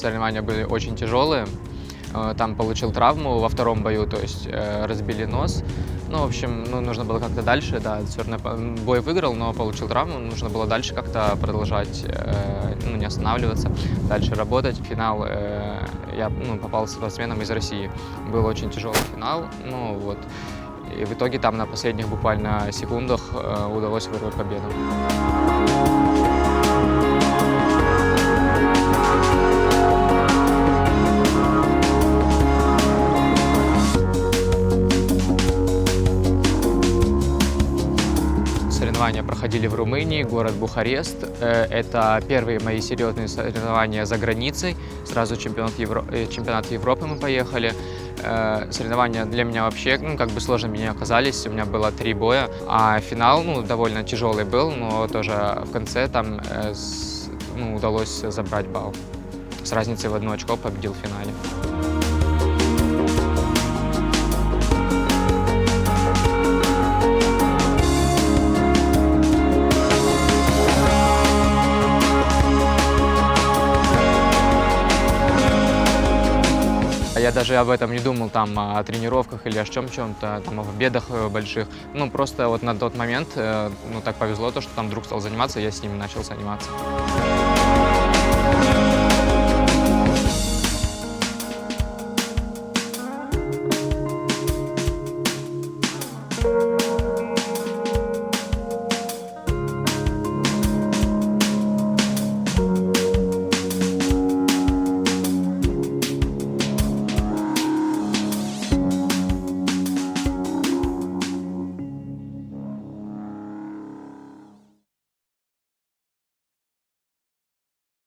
соревнования были очень тяжелые. Там получил травму во втором бою, то есть разбили нос. Ну, в общем, нужно было как-то дальше, да, все равно бой выиграл, но получил травму, нужно было дальше как-то продолжать, не останавливаться, дальше работать. Финал я попал с спортсменом из России. Был очень тяжелый финал, и в итоге там на последних буквально секундах удалось вырвать победу. Соревнования проходили в Румынии, город Бухарест. Это первые мои серьезные соревнования за границей. Сразу чемпионат Европы мы поехали. Соревнования для меня вообще сложными не оказались. У меня было 3 боя, а финал довольно тяжелый был, но тоже в конце там удалось забрать балл. С разницей в 1 очко победил в финале. Я даже об этом не думал, о тренировках или о чем-то, о победах больших. Просто на тот момент так повезло, что там друг стал заниматься, я с ними начал заниматься.